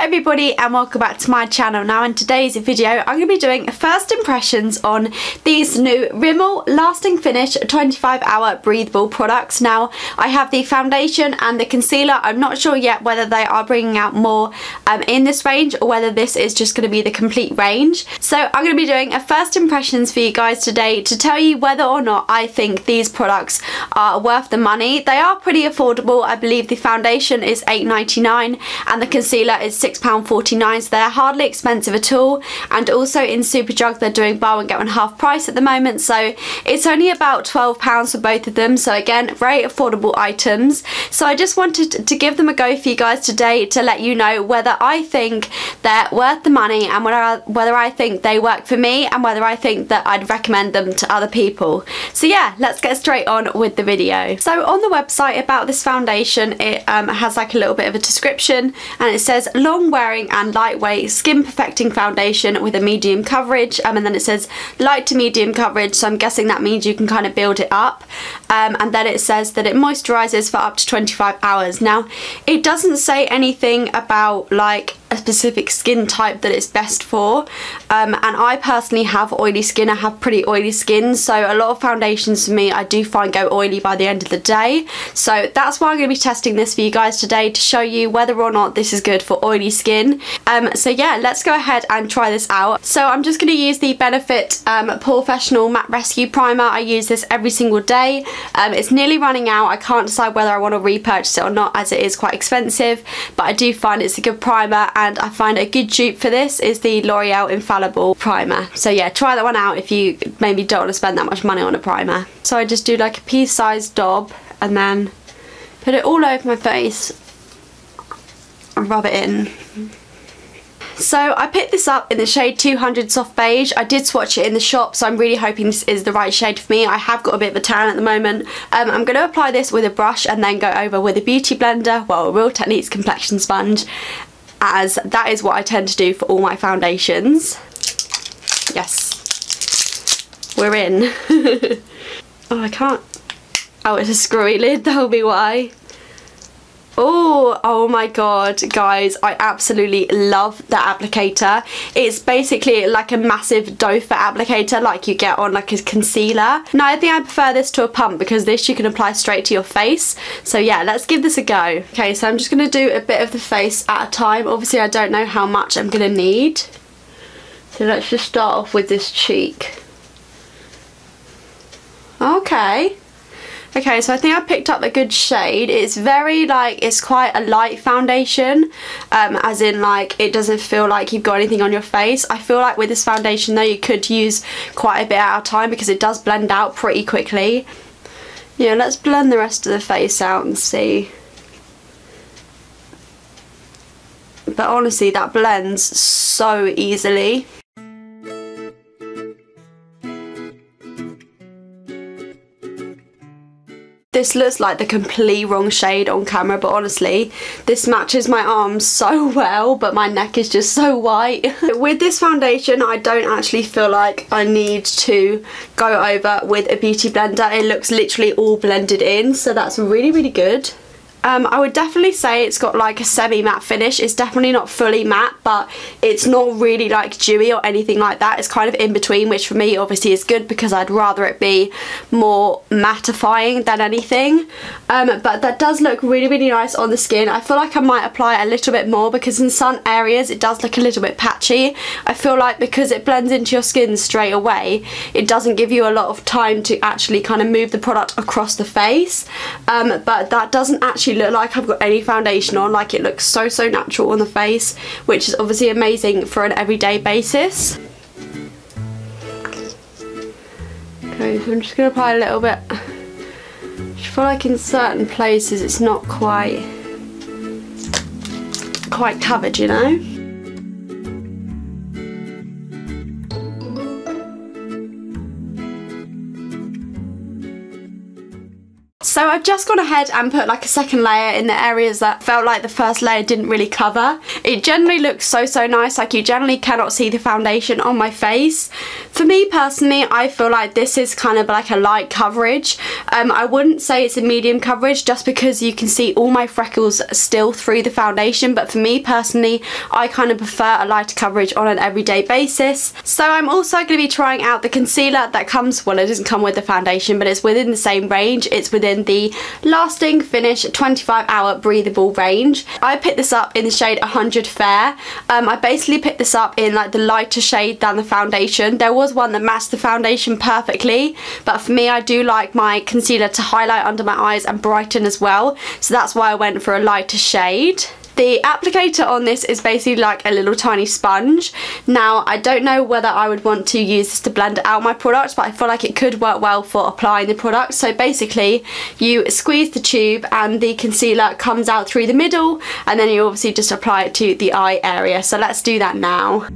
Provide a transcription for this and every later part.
everybody and welcome back to my channel. Now in today's video I'm going to be doing first impressions on these new Rimmel Lasting Finish 25-hour breathable products. Now I have the foundation and the concealer. I'm not sure yet whether they are bringing out more in this range or whether this is just going to be the complete range. So I'm going to be doing a first impressions for you guys today to tell you whether or not I think these products are worth the money. They are pretty affordable. I believe the foundation is £8.99 and the concealer is £6.49, so they're hardly expensive at all. And also in Superdrug they're doing buy one get one half price at the moment, so it's only about £12 for both of them. So again, very affordable items. So I just wanted to give them a go for you guys today to let you know whether I think they're worth the money and whether I think they work for me and whether I think that I'd recommend them to other people. So yeah, let's get straight on with the video. So on the website about this foundation, it has like a little bit of a description, and it says long wearing and lightweight skin perfecting foundation with a medium coverage, and then it says light to medium coverage, so I'm guessing that means you can kind of build it up. And then it says that it moisturizes for up to 25 hours. Now it doesn't say anything about like a specific skin type that it's best for, and I personally have oily skin. I have pretty oily skin, so a lot of foundations for me I do find go oily by the end of the day. So that's why I'm going to be testing this for you guys today to show you whether or not this is good for oily skin. So yeah, let's go ahead and try this out. So I'm just going to use the Benefit Professional Matte Rescue Primer. I use this every single day. It's nearly running out. I can't decide whether I want to repurchase it or not, as it is quite expensive, but I do find it's a good primer, and I find a good dupe for this is the L'Oreal Infallible primer. So yeah, try that one out if you maybe don't want to spend that much money on a primer. So I just do like a pea-sized daub and then put it all over my face and rub it in. So I picked this up in the shade 200 Soft Beige. I did swatch it in the shop, so I'm really hoping this is the right shade for me. I have got a bit of a tan at the moment. I'm going to apply this with a brush and then go over with a beauty blender, well, a Real Techniques complexion sponge, as that is what I tend to do for all my foundations. Yes, we're in. Oh, I can't. Oh, it's a screwy lid, that'll be why. Oh my god, guys, I absolutely love the applicator. It's basically like a massive doe foot applicator like you get on like a concealer. Now I think I prefer this to a pump because this you can apply straight to your face. So yeah, let's give this a go. Okay, so I'm just going to do a bit of the face at a time. Obviously I don't know how much I'm going to need. So let's just start off with this cheek. Okay, so I think I picked up a good shade. It's very like, it's quite a light foundation, as in like it doesn't feel like you've got anything on your face. I feel like with this foundation though you could use quite a bit at a time because it does blend out pretty quickly. Yeah, let's blend the rest of the face out and see. But honestly, that blends so easily. This looks like the complete wrong shade on camera, but honestly this matches my arms so well, but my neck is just so white. With this foundation I don't actually feel like I need to go over with a beauty blender. It looks literally all blended in, so that's really good. I would definitely say it's got like a semi-matte finish. It's definitely not fully matte, but it's not really like dewy or anything like that. It's kind of in between, which for me obviously is good because I'd rather it be more mattifying than anything. But that does look really nice on the skin. I feel like I might apply a little bit more because in some areas it does look a little bit patchy. I feel like because it blends into your skin straight away, it doesn't give you a lot of time to actually kind of move the product across the face. But that doesn't actually look like I've got any foundation on. Like, it looks so natural on the face, which is obviously amazing for an everyday basis. Okay, so I'm just going to apply a little bit. I feel like in certain places it's not quite covered, you know. So So I've just gone ahead and put like a second layer in the areas that felt like the first layer didn't really cover. It generally looks so nice, like you generally cannot see the foundation on my face. For me personally, I feel like this is kind of like a light coverage. I wouldn't say it's a medium coverage just because you can see all my freckles still through the foundation, but for me personally, I kind of prefer a lighter coverage on an everyday basis. So I'm also going to be trying out the concealer that comes, well, it doesn't come with the foundation, but it's within the same range. It's within the Lasting Finish 25-Hour Breathable range. I picked this up in the shade 100 Fair. I basically picked this up in like the lighter shade than the foundation. There was one that matched the foundation perfectly, but for me, I do like my concealer to highlight under my eyes and brighten as well, so that's why I went for a lighter shade. The applicator on this is basically like a little tiny sponge. Now, I don't know whether I would want to use this to blend out my product, but I feel like it could work well for applying the product. So basically, you squeeze the tube and the concealer comes out through the middle, and then you obviously just apply it to the eye area. So let's do that now.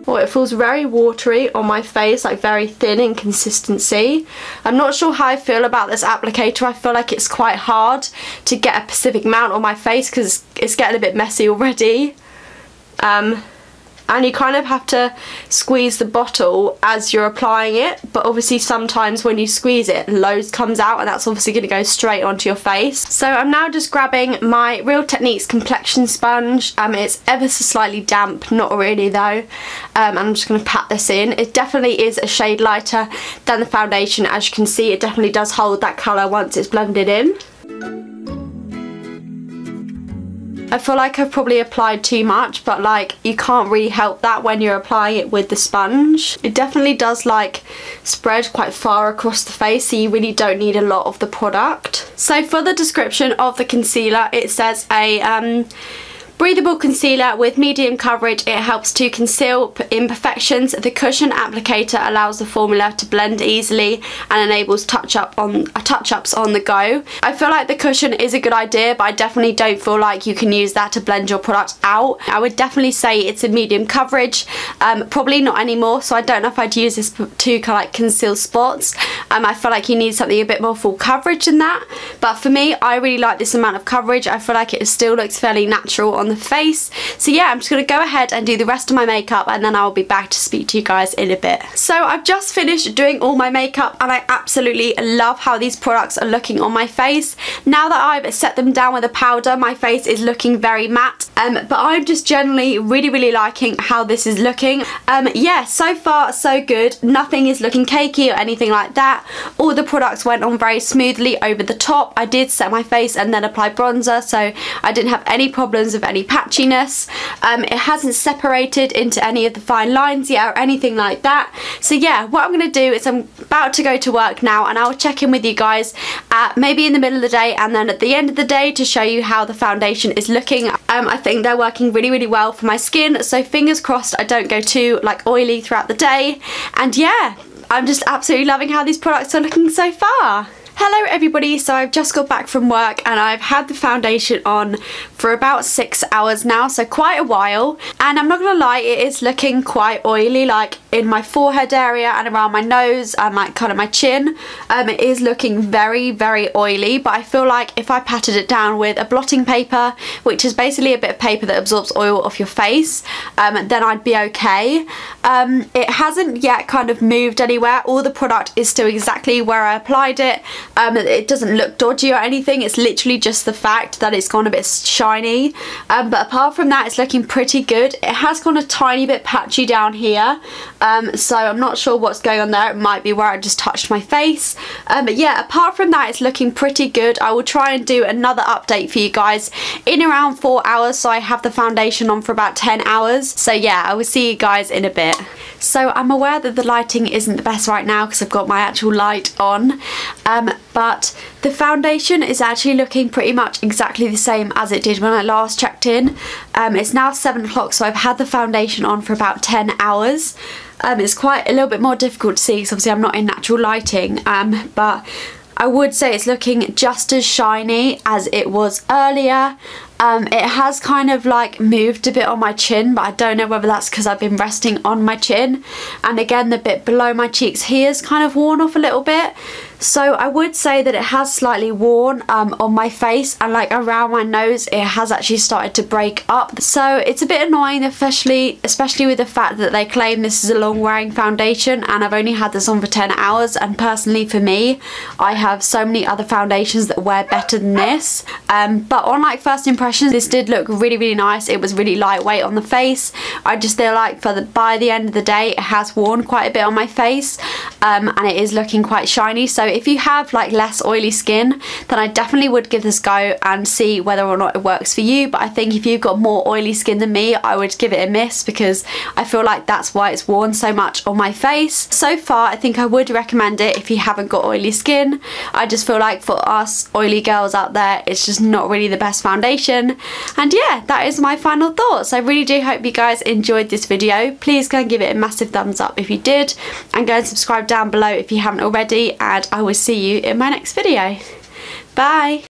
Oh, it feels very watery on my face, like very thin in consistency. I'm not sure how I feel about this applicator. I feel like it's quite hard to get a specific amount on my face because it's getting a bit messy already. And you kind of have to squeeze the bottle as you're applying it, but obviously sometimes when you squeeze it, loads comes out, and that's obviously going to go straight onto your face. So I'm now just grabbing my Real Techniques complexion sponge. It's ever so slightly damp, not really though. I'm just going to pat this in. It definitely is a shade lighter than the foundation. As you can see, it definitely does hold that colour once it's blended in. I feel like I've probably applied too much, but like you can't really help that when you're applying it with the sponge. It definitely does like spread quite far across the face, so you really don't need a lot of the product. So for the description of the concealer, it says a breathable concealer with medium coverage. It helps to conceal imperfections. The cushion applicator allows the formula to blend easily and enables touch-ups on the go. I feel like the cushion is a good idea, but I definitely don't feel like you can use that to blend your product out. I would definitely say it's a medium coverage. Probably not anymore, so I don't know if I'd use this to kind of like conceal spots. I feel like you need something a bit more full coverage than that, but for me, I really like this amount of coverage. I feel like it still looks fairly natural on the face. So yeah, I'm just going to go ahead and do the rest of my makeup, and then I'll be back to speak to you guys in a bit. So I've just finished doing all my makeup, and I absolutely love how these products are looking on my face. Now that I've set them down with a powder, my face is looking very matte, but I'm just generally really liking how this is looking. Yeah, so far so good. Nothing is looking cakey or anything like that. All the products went on very smoothly over the top. I did set my face and then apply bronzer, so I didn't have any problems with any patchiness. It hasn't separated into any of the fine lines yet or anything like that. So yeah, what I'm going to do is I'm about to go to work now, and I'll check in with you guys maybe in the middle of the day and then at the end of the day to show you how the foundation is looking. I think they're working really well for my skin, so fingers crossed I don't go too like oily throughout the day. And yeah, I'm just absolutely loving how these products are looking so far. Hello everybody, so I've just got back from work and I've had the foundation on for about 6 hours now, so quite a while, and I'm not gonna lie, it is looking quite oily, like in my forehead area and around my nose and like kind of my chin. It is looking very oily, but I feel like if I patted it down with a blotting paper, which is basically a bit of paper that absorbs oil off your face, then I'd be okay. It hasn't yet kind of moved anywhere. All the product is still exactly where I applied it. It doesn't look dodgy or anything. It's literally just the fact that it's gone a bit shiny, but apart from that, it's looking pretty good. It has gone a tiny bit patchy down here, so I'm not sure what's going on there. It might be where I just touched my face, but yeah, apart from that, it's looking pretty good. I will try and do another update for you guys in around 4 hours, so I have the foundation on for about 10 hours. So yeah, I will see you guys in a bit. So I'm aware that the lighting isn't the best right now because I've got my actual light on, but the foundation is actually looking pretty much exactly the same as it did when I last checked in. It's now 7 o'clock, so I've had the foundation on for about 10 hours. It's quite a little bit more difficult to see because obviously I'm not in natural lighting, but I would say it's looking just as shiny as it was earlier. It has kind of like moved a bit on my chin, but I don't know whether that's because I've been resting on my chin, and again the bit below my cheeks here is kind of worn off a little bit. So I would say that it has slightly worn on my face, and like around my nose it has actually started to break up. So it's a bit annoying, especially with the fact that they claim this is a long wearing foundation, and I've only had this on for 10 hours, and personally for me, I have so many other foundations that wear better than this. But on like first impressions, this did look really nice. It was really lightweight on the face. I just feel like by the end of the day it has worn quite a bit on my face, and it is looking quite shiny. So if you have like less oily skin, then I definitely would give this a go and see whether or not it works for you. But I think if you've got more oily skin than me, I would give it a miss, because I feel like that's why it's worn so much on my face. So far I think I would recommend it if you haven't got oily skin. I just feel like for us oily girls out there, it's just not really the best foundation. And yeah, that is my final thoughts. I really do hope you guys enjoyed this video. Please go and give it a massive thumbs up if you did, and go and subscribe down below if you haven't already, and I will see you in my next video. Bye!